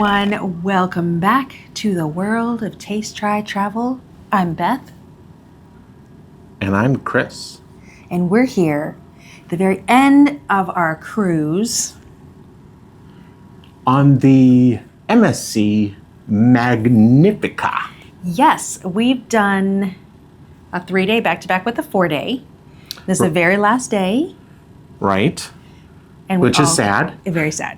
everyone. Welcome back to the world of Taste, Try, Travel. I'm Beth. And I'm Chris. And we're here at the very end of our cruise. On the MSC Magnifica. Yes, we've done a 3-day back-to-back with a 4-day. This is the very last day. Right. And which is sad. Very sad.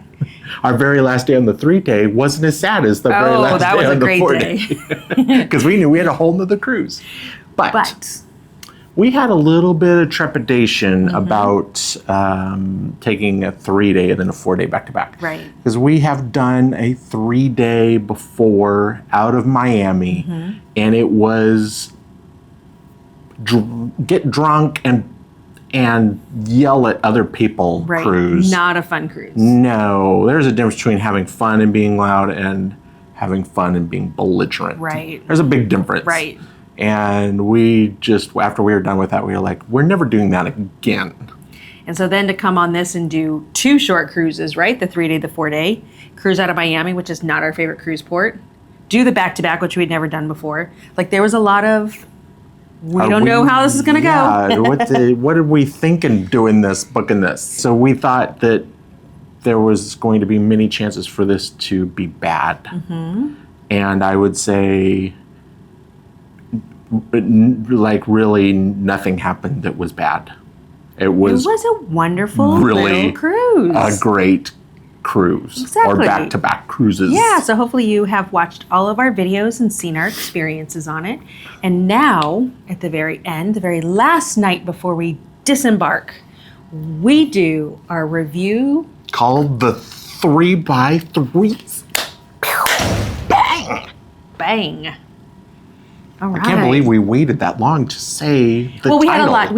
Our very last day on the 3-day wasn't as sad as the very last day on the 4-day. Because we knew we had a whole nother cruise. But we had a little bit of trepidation about taking a 3-day and then a 4-day back-to-back. Right. Because we have done a 3-day before out of Miami, and it was get drunk and yell at other people cruise. Not a fun cruise. No, there's a difference between having fun and being loud and having fun and being belligerent. Right. There's a big difference. Right. And we just, after we were done with that, we were like, we're never doing that again. And so then to come on this and do 2 short cruises, right? The 3-day, the 4-day. Cruise out of Miami, which is not our favorite cruise port. Do the back-to-back, which we'd never done before. Like there was a lot of, we don't know how this is going to go. What did we think in doing this, booking this? So we thought that there was going to be many chances for this to be bad. And I would say, like really nothing happened that was bad. It was a wonderful little cruise. A great cruise. Exactly. Or back-to-back cruises. Yeah, so hopefully you have watched all of our videos and seen our experiences on it. And now, at the very end, the very last night before we disembark, we do our review. Called the 3x3s. Bang! Bang. All right. I can't believe we waited that long to say the title. We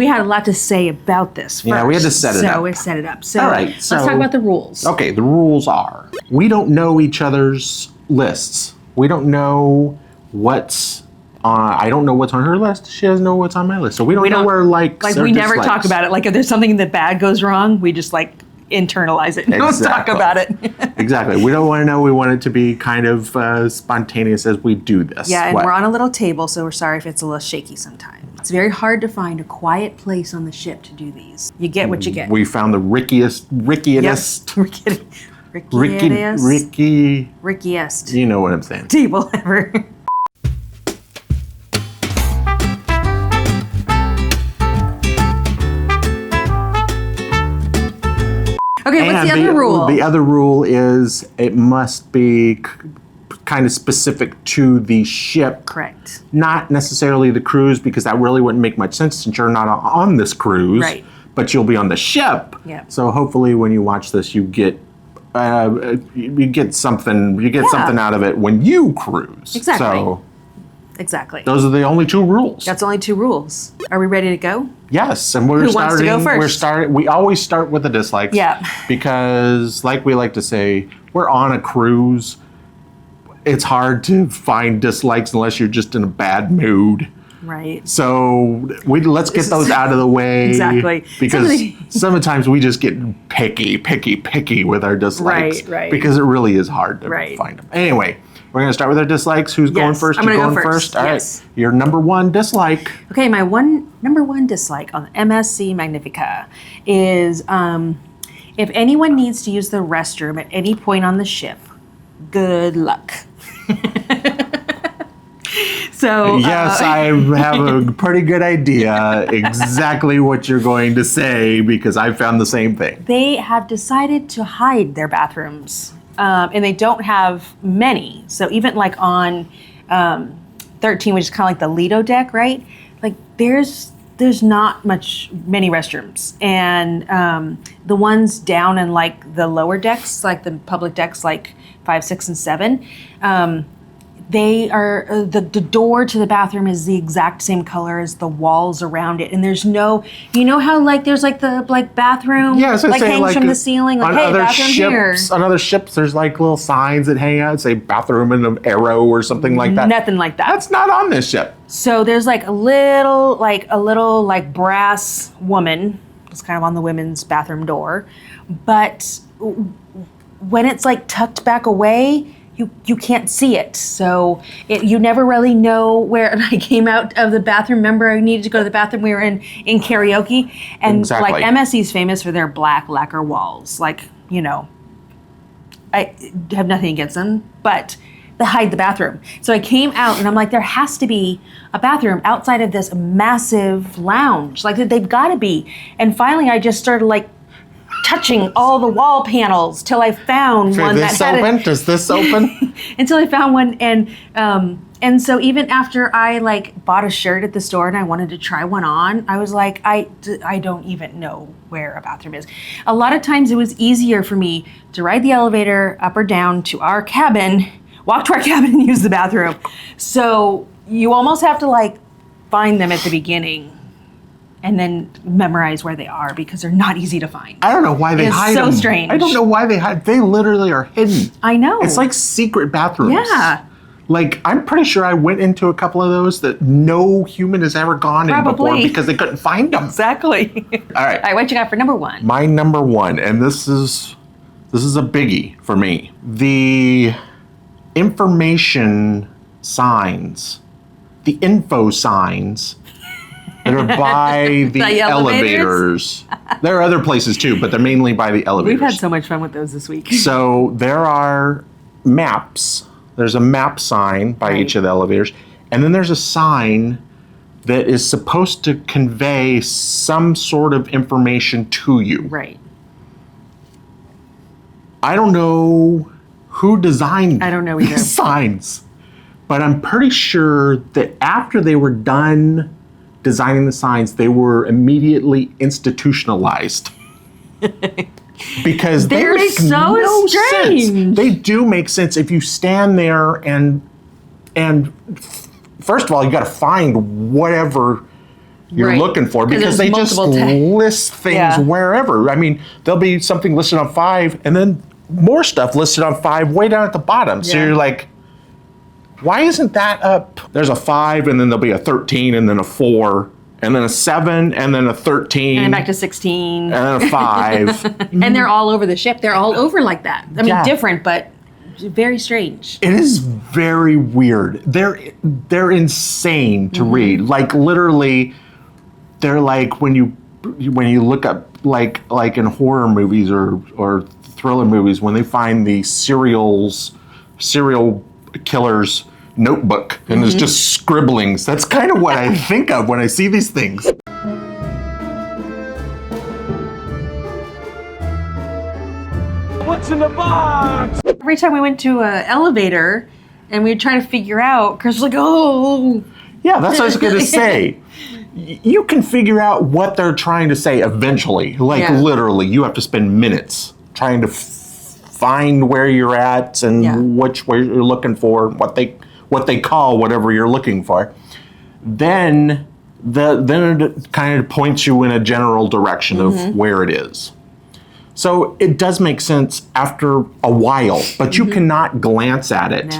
had a lot to say about this first. Yeah, we had to set it up. So we set it up. So all right, let's talk about the rules. Okay, the rules are, we don't know each other's lists. We don't know what's I don't know what's on her list. She doesn't know what's on my list. So we don't know where likes like or we never dislikes. talk about it. Like if there's something that bad goes wrong, we just like internalize it and don't talk about it. Exactly. We don't want to know. We want it to be kind of spontaneous as we do this. Yeah, and we're on a little table, so we're sorry if it's a little shaky sometimes. It's very hard to find a quiet place on the ship to do these. You get what you get. We found the rickiest. Rickiest. You know what I'm saying. Table ever. Okay, what's the other rule? The other rule is it must be kind of specific to the ship. Correct. Not necessarily the cruise, because that really wouldn't make much sense since you're not on this cruise. Right. But you'll be on the ship. Yeah. So hopefully when you watch this, you get something out of it when you cruise. Exactly. So exactly. those are the only 2 rules. That's only 2 rules. Are we ready to go? Yes, and Who wants to go first? We always start with the dislikes. Yeah. Because, like we like to say, we're on a cruise. It's hard to find dislikes unless you're just in a bad mood. Right. So let's get those out of the way. Exactly. Because sometimes we just get picky with our dislikes. Right. Because it really is hard to find them. Anyway, we're going to start with our dislikes. Who's going first? I'm going to go first. All right. Your number 1 dislike. Okay, my number one dislike on MSC Magnifica is if anyone needs to use the restroom at any point on the ship, good luck. So yes, I have a pretty good idea exactly what you're going to say, because I found the same thing. They have decided to hide their bathrooms, and they don't have many. So even like on 13, which is kind of like the Lido deck, right? Like there's not many restrooms, and the ones down in like the lower decks, like the public decks, like 5, 6, and 7. They are the door to the bathroom is the exact same color as the walls around it, and there's no, you know how like there's like the bathroom like hangs from the ceiling, like hey, bathroom here. On other ships, there's like little signs that hang out, say bathroom and an arrow or something like that. Nothing like that. That's not on this ship. So there's like a little brass woman. It's kind of on the women's bathroom door, but when it's like tucked back away, you can't see it. So you never really know where. And I came out of the bathroom. Remember, I needed to go to the bathroom. We were in karaoke. And Exactly. like MSC is famous for their black lacquer walls. Like, you know, I have nothing against them, but they hide the bathroom. So I came out and I'm like, there has to be a bathroom outside of this massive lounge. Like they've got to be. And finally I just started like touching all the wall panels till I found one that had Does this open? until I found one. And so even after I like bought a shirt at the store and I wanted to try one on, I was like, I don't even know where a bathroom is. A lot of times it was easier for me to ride the elevator up or down to our cabin, walk to our cabin and use the bathroom. So you almost have to like find them at the beginning and then memorize where they are because they're not easy to find. I don't know why they hide them. It's so strange. I don't know why they hide. They literally are hidden. I know. It's like secret bathrooms. Yeah. Like, I'm pretty sure I went into a couple of those that no human has ever gone in before because they couldn't find them. Exactly. All right. All right, what you got for number one? My number one, and this is a biggie for me. The information signs, the info signs that are by the elevators. There are other places too, but they're mainly by the elevators. We've had so much fun with those this week. So there are maps. There's a map sign by each of the elevators. And then there's a sign that is supposed to convey some sort of information to you. Right. I don't know who designed I don't know either. these signs, but I'm pretty sure that after they were done designing the signs, they were immediately institutionalized. Because they They're make so no strange. sense. They do make sense if you stand there and first of all, you got to find whatever you're looking for because they just list things wherever. I mean, there'll be something listed on 5 and then more stuff listed on 5 way down at the bottom. So you're like, why isn't that up? There's a 5 and then there'll be a 13 and then a 4 and then a 7 and then a 13. And back to 16. And then a 5. And they're all over the ship. They're all over like that. I mean, different, but very strange. It is very weird. They're insane to read. Like literally, they're like when you look up like in horror movies or thriller movies when they find the serial killer's notebook and it's just scribblings. That's kind of what I think of when I see these things. What's in the box? Every time we went to an elevator and we'd try to figure out, Chris was like, oh. Yeah, that's what I was going to say. You can figure out what they're trying to say eventually. Like literally, you have to spend minutes trying to find where you're at and which way you're looking for, what they call whatever you're looking for. Then it kind of points you in a general direction of where it is. So it does make sense after a while, but you cannot glance at it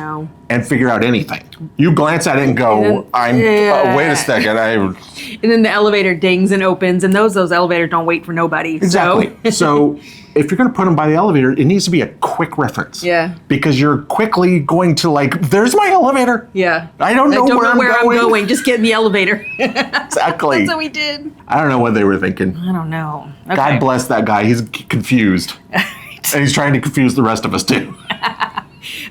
and figure out anything. You glance at it and go, wait a second. And then the elevator dings and opens, and those elevators don't wait for nobody. Exactly. So if you're going to put them by the elevator, it needs to be a quick reference. Yeah. Because you're quickly going to like, there's my elevator. Yeah. I don't know where I'm going. Just get in the elevator. Exactly. That's what we did. I don't know what they were thinking. I don't know. Okay. God bless that guy. He's confused. And he's trying to confuse the rest of us too.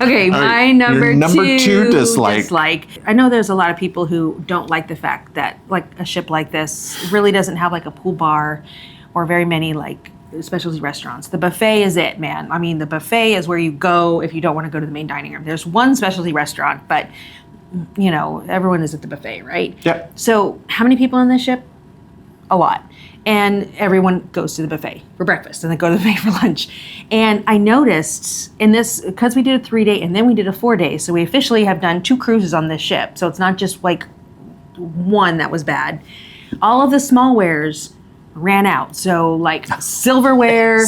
Okay, my number two dislike. I know there's a lot of people who don't like the fact that like a ship like this really doesn't have like a pool bar or very many like specialty restaurants. The buffet is it, man. I mean, the buffet is where you go if you don't want to go to the main dining room. There's one specialty restaurant, but you know, everyone is at the buffet, right? Yep. So how many people on this ship? A lot. And everyone goes to the buffet for breakfast and then go to the buffet for lunch. And I noticed in this, because we did a 3-day and then we did a 4-day, so we officially have done 2 cruises on this ship. So it's not just like one that was bad. All of the smallwares ran out. So like silverware,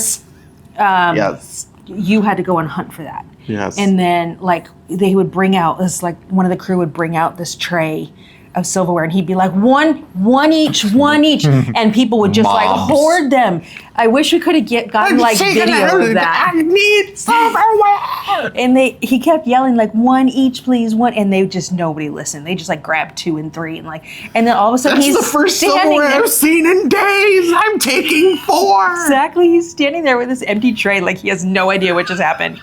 you had to go on hunt for that. Yes. And then like they would bring out this, like one of the crew would bring out this tray of silverware, and he'd be like, one each, and people would just like Mobs. hoard them. I wish we could have gotten like video of that. I need silverware. And he kept yelling like, one each, please, one, and nobody listened. They just like grabbed 2 and 3 and then all of a sudden That's he's the first standing silverware there. I've seen in days. I'm taking 4. Exactly, he's standing there with this empty tray like he has no idea what just happened.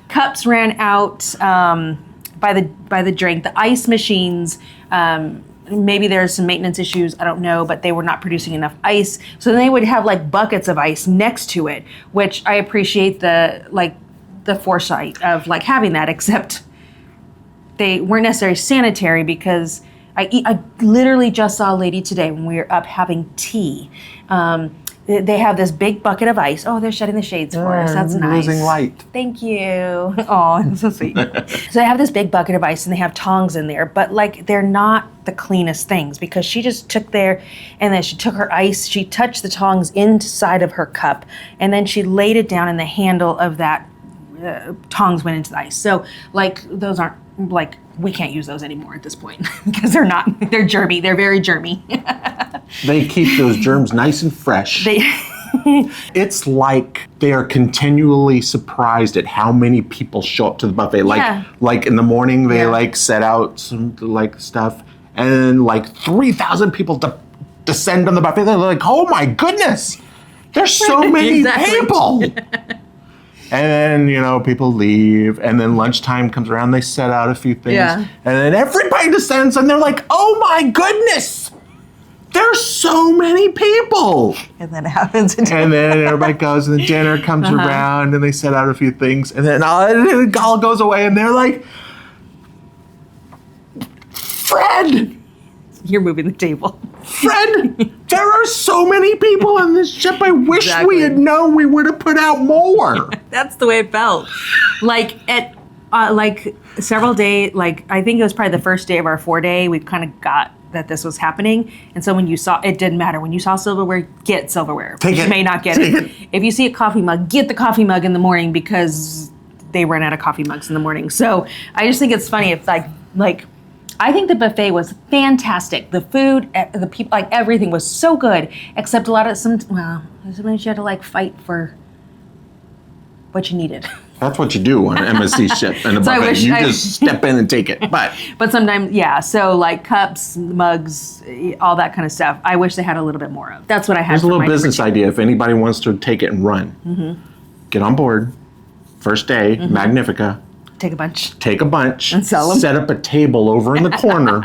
Cups ran out by the drink. The ice machines, maybe there's some maintenance issues, I don't know, but they were not producing enough ice. So then they would have like buckets of ice next to it, which I appreciate the foresight of like having that, except they weren't necessarily sanitary because I literally just saw a lady today when we were up having tea. They have this big bucket of ice. Oh, they're shutting the shades for us. That's nice. Losing light. Thank you. Oh, it's so sweet. So they have this big bucket of ice and they have tongs in there, but like they're not the cleanest things because she just took there and then she took her ice, she touched the tongs inside of her cup, and then she laid it down and the handle of that tongs went into the ice. So like those aren't like, we can't use those anymore at this point because they're germy. They're very germy. They keep those germs nice and fresh. It's like they are continually surprised at how many people show up to the buffet. Like in the morning, they like set out some like stuff, and then like 3,000 people descend on the buffet. They're like, oh my goodness, there's so many people. And then, people leave, and then lunchtime comes around, they set out a few things, and then everybody descends, and they're like, oh my goodness, there's so many people. And then it happens. And then everybody goes, and the dinner comes around, and they set out a few things, and then it all goes away, and they're like, Fred! You're moving the table. Fred, there are so many people on this ship. I wish we had known we would have put out more. That's the way it felt. Like at several days, like I think it was probably the first day of our 4-day, we kind of got that this was happening. And so when you saw, it didn't matter. When you saw silverware, get silverware. Take it. You may not get it. If you see a coffee mug, get the coffee mug in the morning because they run out of coffee mugs in the morning. So I just think it's funny if like I think the buffet was fantastic. The food, the people, like everything was so good, except a lot of sometimes you had to like fight for what you needed. That's what you do on an MSC ship and a buffet. You just step in and take it. But sometimes, yeah. So like cups, mugs, all that kind of stuff. I wish they had a little bit more of. That's what I had. Here's a little business idea. If anybody wants to take it and run, get on board. First day, Magnifica. Take a bunch. And sell them. Set up a table over in the corner.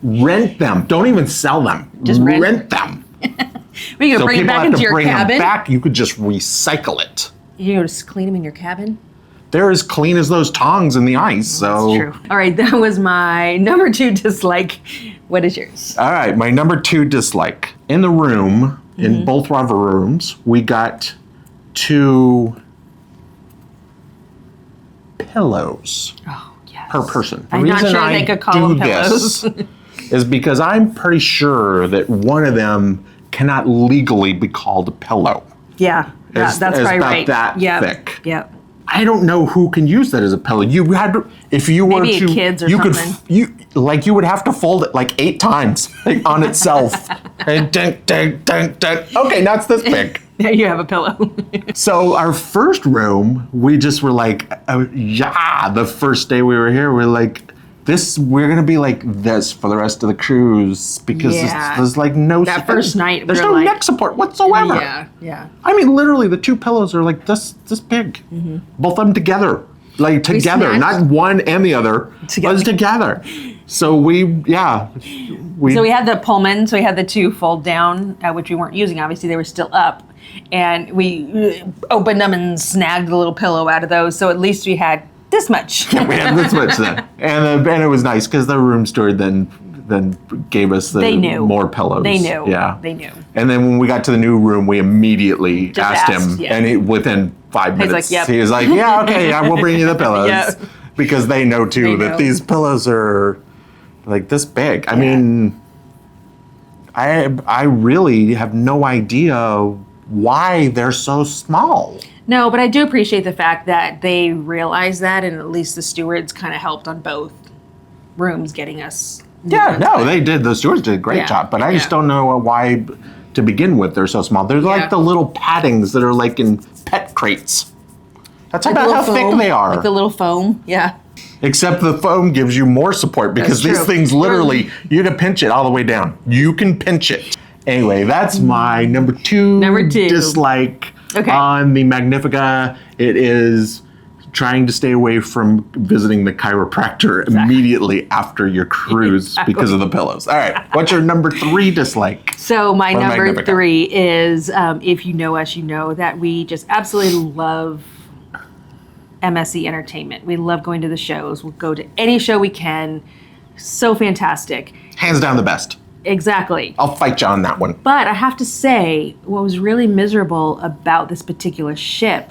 Rent them. Don't even sell them. Just rent them. Are you going to bring it back into your cabin? Them back. You could just recycle it. You're going to clean them in your cabin? They're as clean as those tongs in the ice. So. That's true. All right, that was my number 2 dislike. What is yours? All right, my number 2 dislike. In the room, in both of our rooms, we got 2 pillows per person. The I'm not sure they could call them pillows. Is because I'm pretty sure that one of them cannot legally be called a pillow. Yeah, that's probably about right. That thick. Yep. I don't know who can use that as a pillow. You had to, if you were maybe to, kids or you something. you would have to fold it like 8 times on itself. And dun, dun, dun, dun. Okay, now it's this big. There you have a pillow. So our first room, we just were like, the first day we were here, we're like, we're going to be like this for the rest of the cruise because there's like no... That first night, there's no neck support whatsoever. Yeah. I mean, literally the 2 pillows are like this big. Both of them together. Like together, not one and the other, but together. So we had the Pullman, so we had the 2 fold down, which we weren't using, obviously they were still up. And we opened them and snagged a little pillow out of those, so at least we had this much. We had this much then. And it was nice because the room steward then gave us more pillows. They knew. Yeah. They knew. And then when we got to the new room, we immediately asked him, and within 5 minutes, he was like, yeah, okay, we'll bring you the pillows. Because they know too that these pillows are like this big. I mean, I really have no idea why they're so small. No, but I do appreciate the fact that they realized that, and at least the stewards kind of helped on both rooms getting us Yeah, no, they did. The stewards did a great job, but I just don't know why, to begin with, they're so small. They're like the little paddings that are like in pet crates. That's like about how thick they are. Like the little foam, Except the foam gives you more support because these things literally, you can pinch it all the way down. You can pinch it. Anyway, that's my number two dislike on the Magnifica. It is trying to stay away from visiting the chiropractor immediately after your cruise because of the pillows. All right, what's your number three dislike? So my number three is, if you know us, you know that we just absolutely love MSC Entertainment. We love going to the shows. We'll go to any show we can. So fantastic. Hands down the best. Exactly. I'll fight you on that one. But I have to say, what was really miserable about this particular ship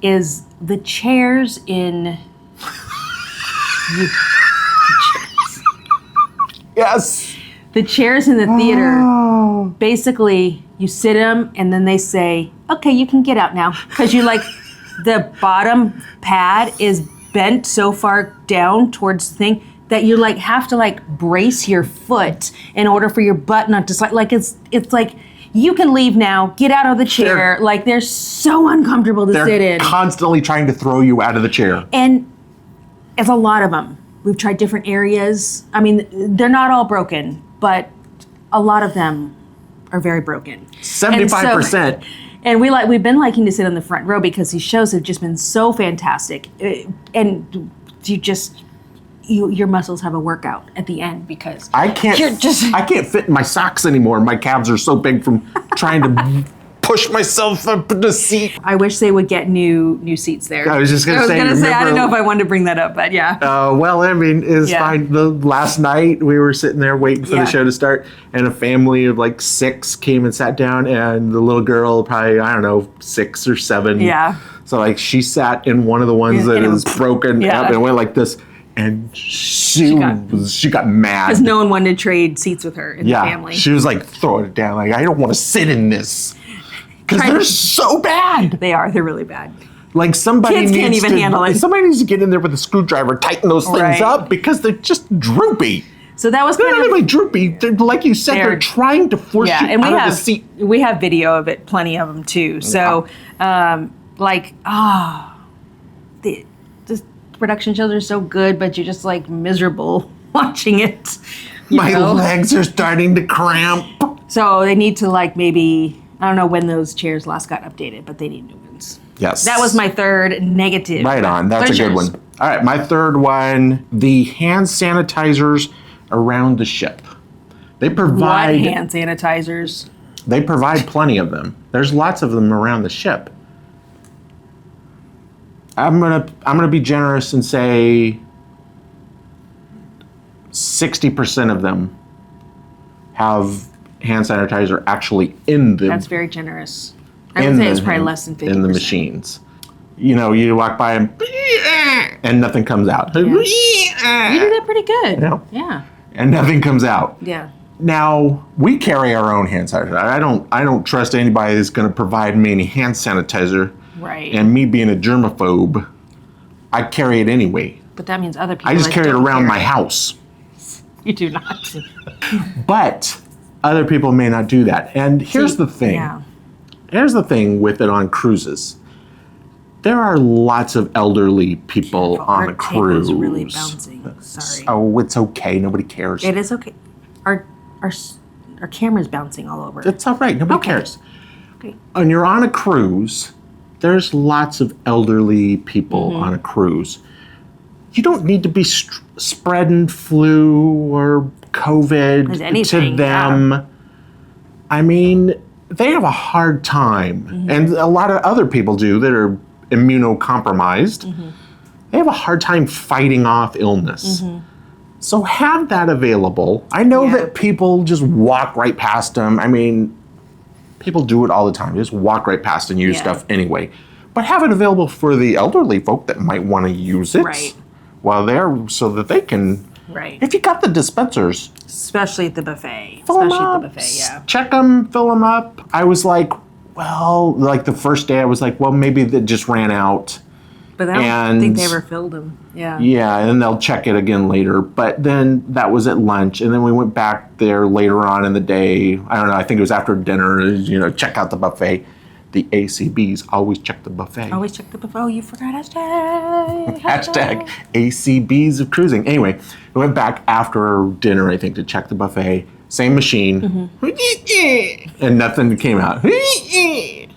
is the chairs in... Yes. The chairs in the theater, basically, you sit them and then they say, okay, you can get out now. Because you like, the bottom pad is bent so far down towards the thing that you like have to like brace your foot in order for your butt not to slide. Like it's like, you can leave now, get out of the chair. Like they're so uncomfortable to sit in. They're constantly trying to throw you out of the chair. And it's a lot of them. We've tried different areas. I mean, they're not all broken, but a lot of them are very broken. 75%. And we've been liking to sit on the front row because these shows have just been so fantastic. And your muscles have a workout at the end because I can't fit in my socks anymore. My calves are so big from trying to push myself up in the seat. I wish they would get new seats there. I was just going to say, I don't know if I wanted to bring that up, but yeah. Well, I mean, it's fine. The last night we were sitting there waiting for the show to start, and a family of like 6 came and sat down, and the little girl, probably, I don't know, 6 or 7. Yeah. So like she sat in one of the ones that is broken up and went like this. And she got mad. Because no one wanted to trade seats with her in the family. She was like throwing it down, like, I don't want to sit in this. Because they're so bad. They are, they're really bad. Like Kids can't even handle it. Somebody needs to get in there with a screwdriver, tighten those things up because they're just droopy. So that was they're not really droopy. They're, like you said, they're trying to force you and out of the seat. We have video of it, plenty of them too. So, the production shows are so good, but you're just like miserable watching it. My legs are starting to cramp. So they need to like maybe, I don't know when those chairs last got updated, but they need new ones. Yes. That was my third negative. Right on. That's a good one. All right, my third one, the hand sanitizers around the ship. They provide... What hand sanitizers? They provide plenty of them. There's lots of them around the ship. I'm gonna be generous and say 60% of them have hand sanitizer actually in them. That's very generous. I would say it's probably less than 50%. In the machines. You know, you walk by and nothing comes out. Yeah. You do that pretty good. Yeah. And nothing comes out. Yeah. Now, we carry our own hand sanitizer. I don't trust anybody that's gonna provide me any hand sanitizer. Right. And me being a germaphobe, I carry it anyway. But that means other people. I just carry it around my house. You do not. But other people may not do that. And here's the thing. Yeah. Here's the thing with it on cruises. There are lots of elderly people on a cruise. Our really bouncing. Sorry. Oh, it's okay. Nobody cares. It is okay. Our camera's bouncing all over. It's all right. Nobody cares. Okay. When you're on a cruise, there's lots of elderly people on a cruise. You don't need to be spreading flu or COVID to them. Yeah. I mean, they have a hard time, and a lot of other people do that are immunocompromised. They have a hard time fighting off illness. So have that available. I know that people just walk right past them. I mean, people do it all the time. They just walk right past and use stuff anyway. But have it available for the elderly folk that might want to use it while they're, so that they can. Right. If you got the dispensers. Especially at the buffet. Check them, fill them up. I was like, well, like the first day I was like, well, maybe they just ran out. But I don't think they ever filled them. Yeah. Yeah, and they'll check it again later. But then that was at lunch, and then we went back there later on in the day. I don't know, I think it was after dinner, check out the buffet. The ACBs always check the buffet. Always check the buffet. Oh, you forgot hashtag. Hashtag ACBs of cruising. Anyway, we went back after dinner, I think, to check the buffet. Same machine. And nothing came out.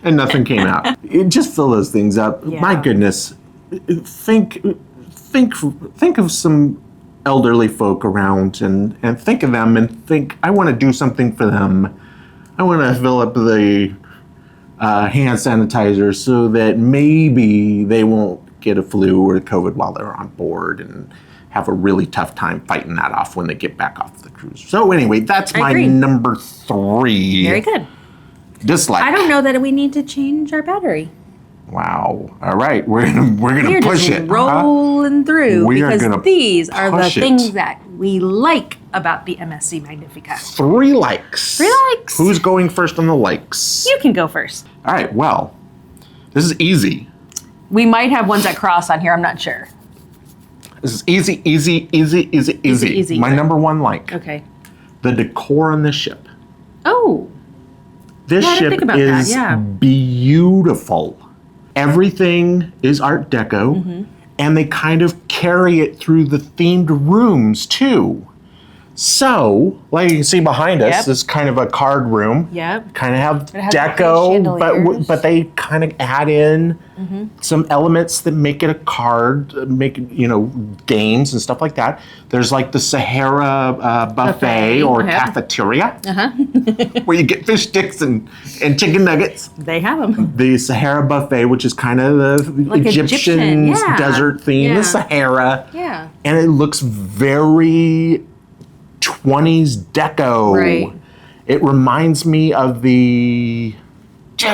And nothing came out. It just fill those things up. Yeah. My goodness. Think of some elderly folk around and think of them and think, I want to do something for them. I want to fill up the hand sanitizer so that maybe they won't get a flu or COVID while they're on board and have a really tough time fighting that off when they get back off the cruise. So anyway, that's my number 3. Very good. Dislike. I don't know that we need to change our battery. Wow. All right. We're gonna push it. Rolling through we are because these are the things that we like about the MSC Magnifica. 3 likes. 3 likes. Who's going first on the likes? You can go first. All right. Well, this is easy. We might have ones that cross on here. I'm not sure. This is easy. My number 1 like. Okay. The decor on the ship. Oh. This ship is beautiful. Everything is Art Deco, and they kind of carry it through the themed rooms too. So, like you can see behind us, this is kind of a card room. Yep. Kind of have deco, but they kind of add in some elements that make it a card, make it, games and stuff like that. There's like the Sahara buffet or cafeteria, where you get fish sticks and chicken nuggets. They have them. The Sahara buffet, which is kind of the like Egyptian desert theme, the Sahara. Yeah. And it looks very 20s deco. Right. It reminds me of I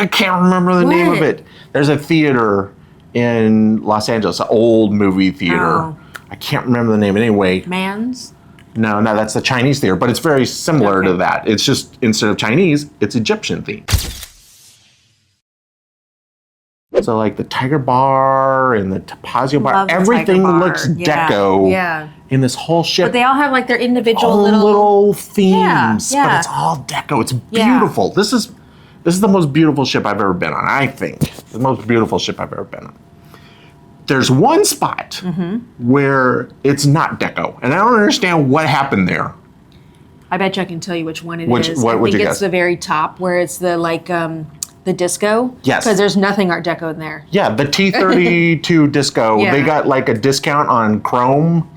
can't remember the name of it. There's a theater in Los Angeles, an old movie theater. Oh. I can't remember the name anyway. Mans? No, that's the Chinese theater, but it's very similar to that. It's just, instead of Chinese, it's Egyptian themed. So like the Tiger Bar and the Tapazio Bar, everything looks deco in this whole ship. But they all have like their individual little themes, but it's all deco. It's beautiful. This is the most beautiful ship I've ever been on, I think. The most beautiful ship I've ever been on. There's one spot where it's not deco, and I don't understand what happened there. I bet you I can tell you which one it is. What would you guess? I think it's the very top where it's the the disco. Yes. Because there's nothing Art Deco in there. Yeah, the T32 disco. They got like a discount on chrome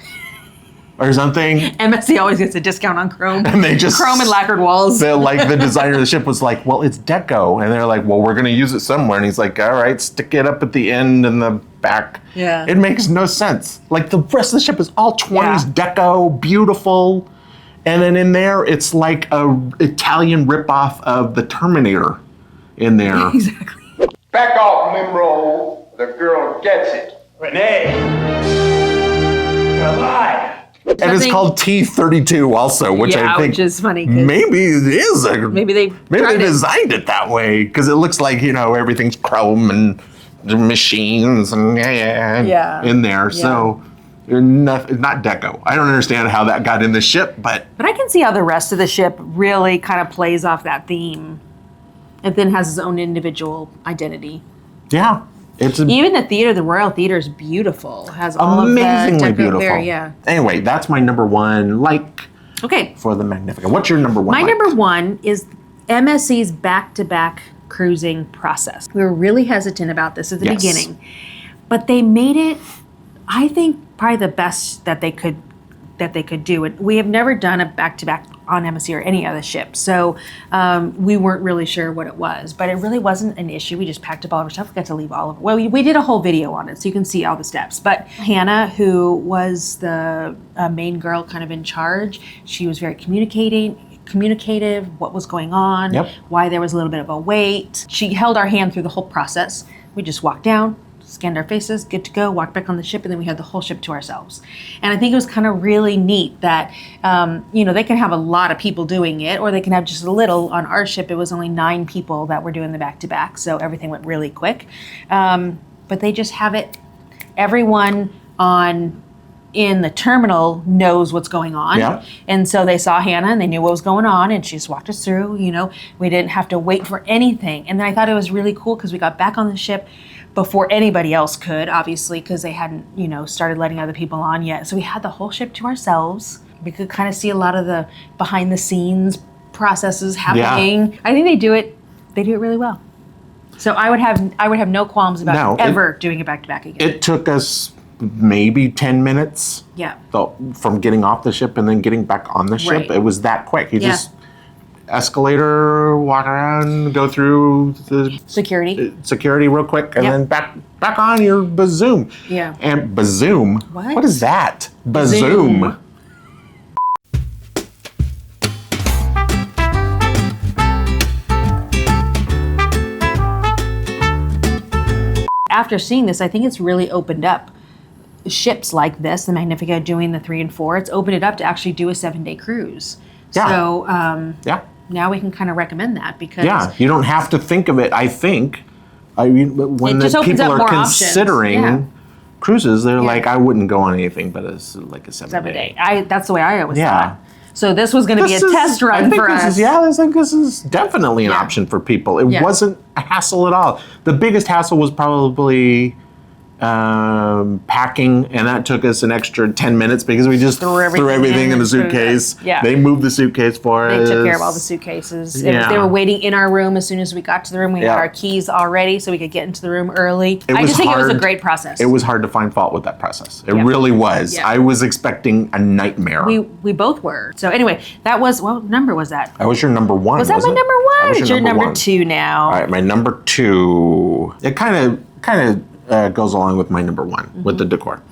or something. MSC always gets a discount on chrome. And they just chrome and lacquered walls. The designer of the ship was like, well, it's deco. And they're like, well, we're going to use it somewhere. And he's like, all right, stick it up at the end and the back. Yeah. It makes no sense. Like the rest of the ship is all 20s deco, beautiful. And then in there, it's like a Italian ripoff of the Terminator in there. Exactly. Back off, Mimro. The girl gets it. Renee, you're alive. And it's called T32 also, which I think which is funny. Maybe it is. Maybe they designed it that way because it looks like everything's chrome and the machines and in there. So not deco. I don't understand how that got in the ship, but I can see how the rest of the ship really kind of plays off that theme. It then has its own individual identity. Yeah. Even the theater, the Royal Theater is beautiful. It has all amazingly of the beautiful. There, Anyway, that's my number 1 Okay. for the Magnifica. What's your number 1 My number 1 is MSC's back-to-back cruising process. We were really hesitant about this at the beginning, but they made it, I think, probably the best that they could do. And we have never done a back-to-back on MSC or any other ship, so we weren't really sure what it was, but it really wasn't an issue. We just packed up all of our stuff. We got to leave all of it. Well, we did a whole video on it, so you can see all the steps. But Hannah, who was the main girl kind of in charge, she was very communicative, what was going on, why there was a little bit of a wait. She held our hand through the whole process. We just walked down, scanned our faces, good to go, walked back on the ship, and then we had the whole ship to ourselves. And I think it was kind of really neat that, they can have a lot of people doing it, or they can have just a little. On our ship, it was only 9 people that were doing the back-to-back, so everything went really quick. But they just have it everyone in the terminal knows what's going on. Yeah. And so they saw Hannah and they knew what was going on, and she just walked us through, we didn't have to wait for anything. And then I thought it was really cool because we got back on the ship before anybody else could, obviously, because they hadn't, started letting other people on yet. So we had the whole ship to ourselves. We could kind of see a lot of the behind the scenes processes happening. Yeah. I think they do it really well. So I would have no qualms about doing it back to back again. It took us maybe 10 minutes from getting off the ship and then getting back on the ship. Right. It was that quick. You just escalator, walk around, go through the security real quick, and then back on your bazoom. Yeah. And bazoom? What is that? Bazoom. After seeing this, I think it's really opened up ships like this, the Magnifica doing the 3 and 4. It's opened it up to actually do a 7-day cruise. Yeah. So now we can kind of recommend that because you don't have to think of it. I mean, when the people are considering cruises, they're like, I wouldn't go on anything but like a 7-day. That's the way I always thought. So this was going to be a test run for us. I think this is definitely an option for people. It wasn't a hassle at all. The biggest hassle was probably packing, and that took us an extra 10 minutes because we just threw everything in the suitcase. Yeah. They moved the suitcase for us. They took care of all the suitcases. Yeah. They were waiting in our room as soon as we got to the room. We had our keys already so we could get into the room early. I just think it was a great process. It was hard to find fault with that process. It really was. Yeah. I was expecting a nightmare. We both were. So anyway, that was, what number was that? That was your number 1. Was that my number 1? It's your number 2 now. All right, my number 2. It kind of goes along with my number 1 with the decor,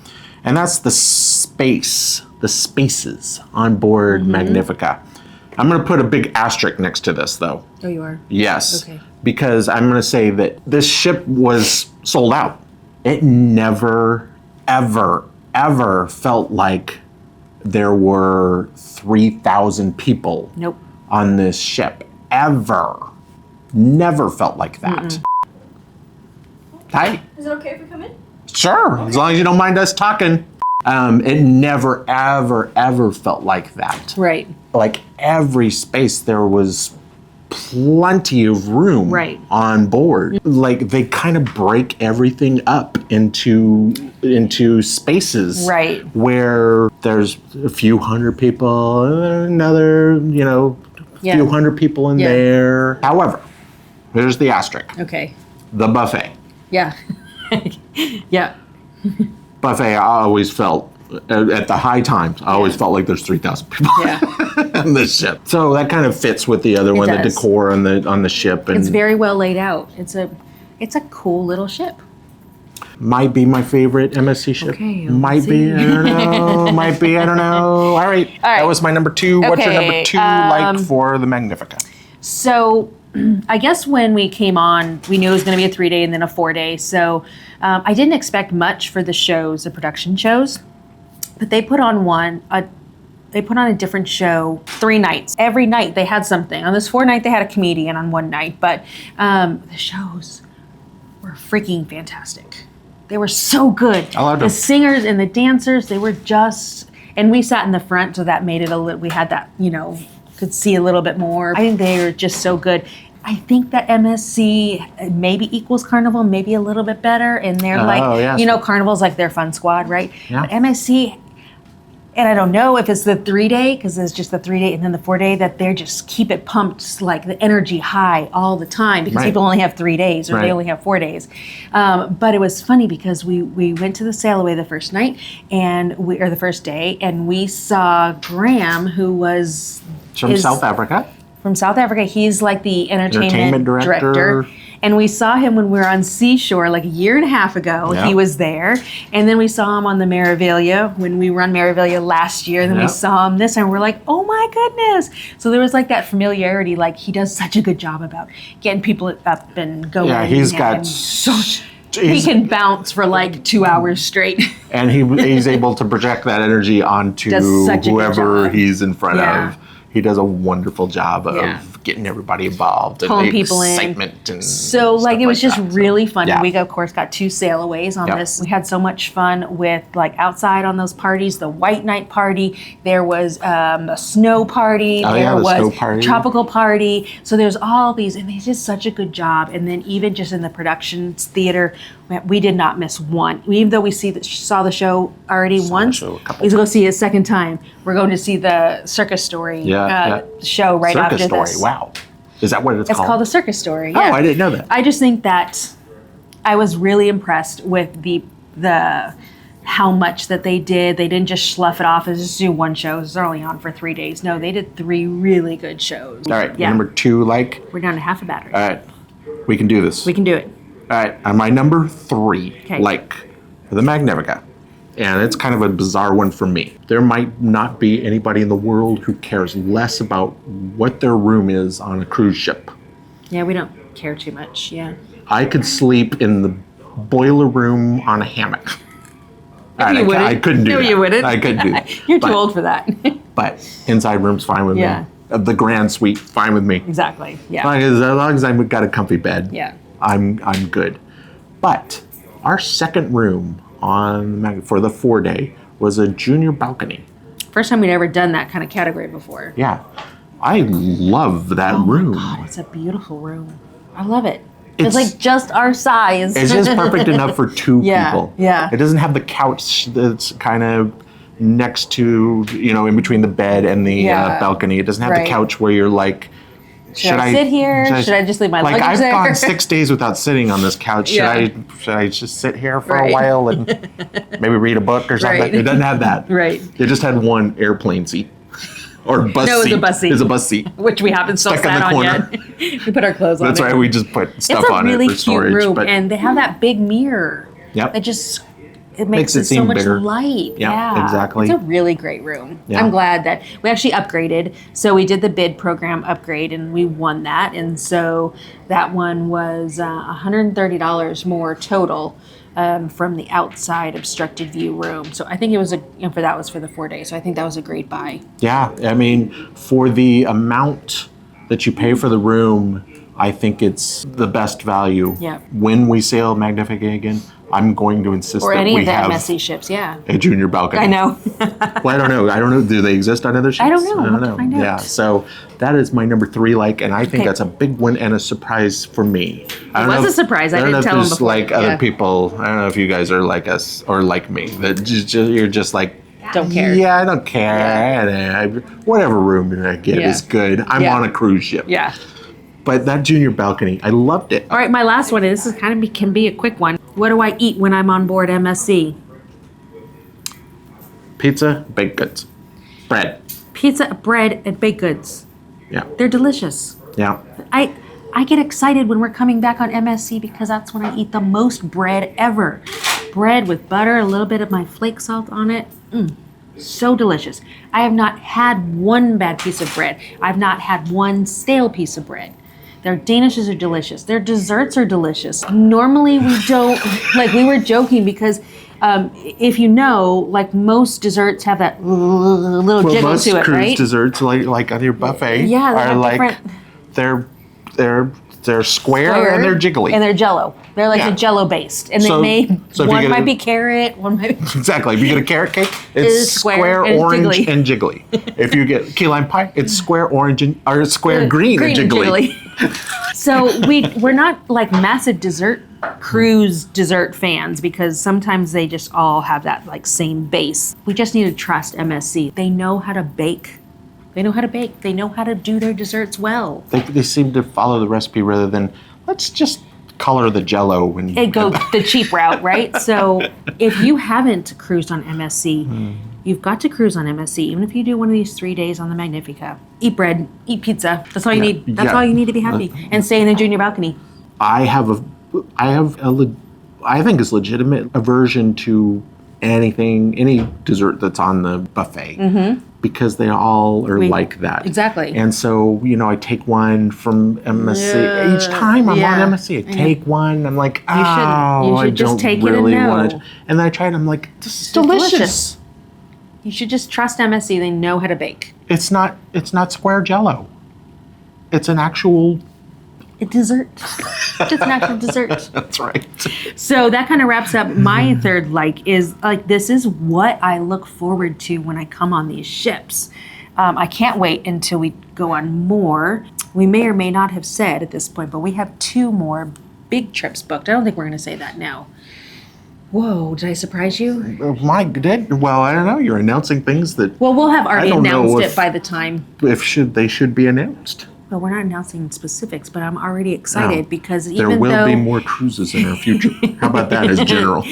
and that's the spaces on board Magnifica. I'm going to put a big asterisk next to this, though. Oh, you are? Yes. Okay. Because I'm going to say that this ship was sold out. It never, ever, ever felt like there were 3,000 people on this ship. Ever. Never felt like that. Hi. Is it okay if we come in? Sure, as long as you don't mind us talking. It never, ever, ever felt like that. Right. Like every space, there was plenty of room on board. Like they kind of break everything up into spaces. Right. Where there's a few hundred people, another, few hundred people in there. However, there's the asterisk. Okay. The buffet. Yeah. Yeah. Buffet, I always felt, at the high times, I always felt like there's 3,000 people on this ship. So that kind of fits with the other one, the decor on the ship. And it's very well laid out. It's a cool little ship. Might be my favorite MSC ship. Okay, Might be, I don't know. Might be, I don't know. All right. That was my number 2. Okay. What's your number 2 like for the Magnifica? So I guess when we came on, we knew it was going to be a 3-day and then a 4-day. So I didn't expect much for the shows, the production shows, but they put on a different show 3 nights. Every night they had something. On this 4th night, they had a comedian on one night, but the shows were freaking fantastic. They were so good. I loved them. The singers and the dancers, they were just, and we sat in the front, so that made it we had that, could see a little bit more. I think they were just so good. I think that MSC maybe equals Carnival, maybe a little bit better. And they're Carnival's like their fun squad, right? Yeah. But MSC, and I don't know if it's the 3-day, because it's just the 3-day and then the 4-day, that they just keep it pumped, like the energy high all the time, because people only have 3 days or they only have 4 days. But it was funny because we went to the sail away the first night or the first day, and we saw Graham, who was from South Africa. From South Africa. He's like the entertainment director. And we saw him when we were on Seashore like a year and a half ago. Yeah. He was there. And then we saw him on the Meraviglia when we were on Meraviglia last year. And then we saw him this time. We're like, oh my goodness. So there was like that familiarity. Like he does such a good job about getting people up and going. Yeah, he's got... He can bounce for like 2 hours straight. And he's able to project that energy onto whoever he's in front of. He does a wonderful job of getting everybody involved and pulling the people excitement in. And so like it was just really fun. Yeah. We of course got 2 sailaways on this. We had so much fun with like outside on those parties. The white night party. There was a snow party. There was tropical party. So there's all these, and they did such a good job. And then even just in the production theater, we did not miss one. Even though we saw the show already once, we go see it a second time. We're going to see the Circus Story show right after this. Circus Story, wow. Is that what it's called? It's called the Circus Story, Oh, I didn't know that. I just think that I was really impressed with the how much that they did. They didn't just slough it off as just do one show. It was only on for 3 days. No, they did 3 really good shows. All right, number 2, like? We're down to half a battery. All right, we can do this. We can do it. All right, on my number 3, like, for the Magnifica. And it's kind of a bizarre one for me. There might not be anybody in the world who cares less about what their room is on a cruise ship. Yeah, we don't care too much, I could sleep in the boiler room on a hammock. I couldn't do that. No, you wouldn't. I couldn't do that. You're too old for that. But inside room's fine with me. The grand suite, fine with me. Exactly, As long as I've got a comfy bed, I'm good. But our second room for the 4-day was a junior balcony. First time we'd ever done that kind of category before. Yeah. I love that room. Oh my God, it's a beautiful room. I love it. It's like just our size. It's just perfect enough for 2 people. Yeah. It doesn't have the couch that's kind of next to, in between the bed and the balcony. It doesn't have the couch where you're like, should I sit here? Should I just leave my luggage I've there? gone 6 days without sitting on this couch. Should I just sit here for a while and maybe read a book or something? It doesn't have that. It just had one airplane seat. Or bus seat. No, it was a bus seat. It was a bus seat. Which we haven't still sat on yet. We put our clothes on. That's right. We just put stuff on it for storage. It's a really cute room, and they have that big mirror. That just makes it so much bigger. Light. Yeah, exactly. It's a really great room. Yeah. I'm glad that we actually upgraded. So we did the bid program upgrade, and we won that. And so that one was $130 more total. From the outside obstructed view room. So I think it was that was for the 4 days. So I think that was a great buy. Yeah, I mean, for the amount that you pay for the room, I think it's the best value. Yeah. When we sail Magnifica again, I'm going to insist that we have any of the MSC ships, a junior balcony. I know. Well, I don't know. Do they exist on other ships? I don't know. I don't know. Find out. Yeah. So that is my number 3, and I think that's a big one and a surprise for me. It was a surprise. I didn't tell them before. Other people. I don't know if you guys are like us or like me. That you're just like. Don't care. Yeah, I don't care. Whatever room I get is good. I'm on a cruise ship. Yeah. But that junior balcony, I loved it. All right, my last one, and this is can be a quick one. What do I eat when I'm on board MSC? Pizza, baked goods, bread. Pizza, bread, and baked goods. Yeah. They're delicious. Yeah. I get excited when we're coming back on MSC because that's when I eat the most bread ever. Bread with butter, a little bit of my flake salt on it. So delicious. I have not had one bad piece of bread. I've not had one stale piece of bread. Their danishes are delicious. Their desserts are delicious. Normally we don't, we were joking because if you know, most desserts have that little jiggle to it, right? Most cruise desserts, like on your buffet, they're square and they're jiggly. And they're Jello. They're the Jello based, and one might be carrot, one might be exactly. If you get a carrot cake, it's square orange and jiggly. If you get key lime pie, it's square orange or square green and jiggly. So we're not massive cruise dessert fans because sometimes they just all have that same base. We just need to trust MSC. They know how to bake. They know how to bake. They know how to do their desserts well. They seem to follow the recipe rather than let's just color the Jello and go the cheap route, right? So if you haven't cruised on MSC, you've got to cruise on MSC. Even if you do one of these 3 days on the Magnifica, eat bread, eat pizza. That's all you need. That's all you need to be happy. And stay in the junior balcony. I think it's legitimate aversion to any dessert that's on the buffet. Because they all are like that. Exactly. And so, I take one from MSC. Each time I'm on MSC, I take one. I'm like, you should just take it and know. And then I try it, I'm like, this is delicious. You should just trust MSC. They know how to bake. It's not square Jello. It's an actual dessert. Just an actual dessert. That's right. So that kind of wraps up my third is this is what I look forward to when I come on these ships. I can't wait until we go on more. We may or may not have said at this point, but we have 2 more big trips booked. I don't think we're going to say that now. Whoa, did I surprise you? Well, I don't know. You're announcing things that... Well, we'll have already announced it by the time. They should be announced. Well, we're not announcing specifics, but I'm already excited because there will be more cruises in our future. How about that as general?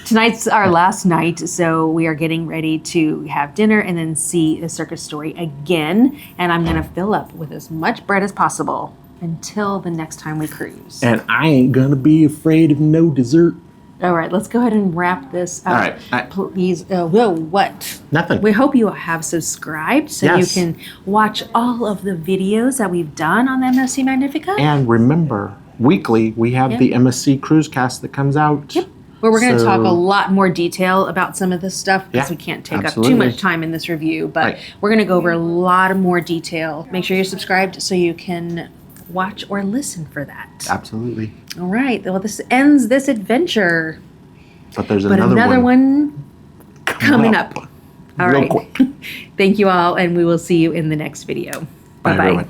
Tonight's our last night, so we are getting ready to have dinner and then see the circus story again. And I'm going to fill up with as much bread as possible until the next time we cruise. And I ain't going to be afraid of no dessert. All right, let's go ahead and wrap this up. All right. Please. Whoa, what? Nothing. We hope you have subscribed so Yes. you can watch all of the videos that we've done on the MSC Magnifica. And remember, weekly we have the MSC Cruise Cast that comes out. Yep. Where we're going to talk a lot more detail about some of this stuff because Yeah, we can't take absolutely. up too much time in this review. But Right. we're going to go over a lot of more detail. Make sure you're subscribed so you can watch or listen for that. Absolutely. All right. Well, this ends this adventure. But there's But another one coming up. All Real right. quick. Thank you all, and we will see you in the next video. Bye, Bye-bye. everyone.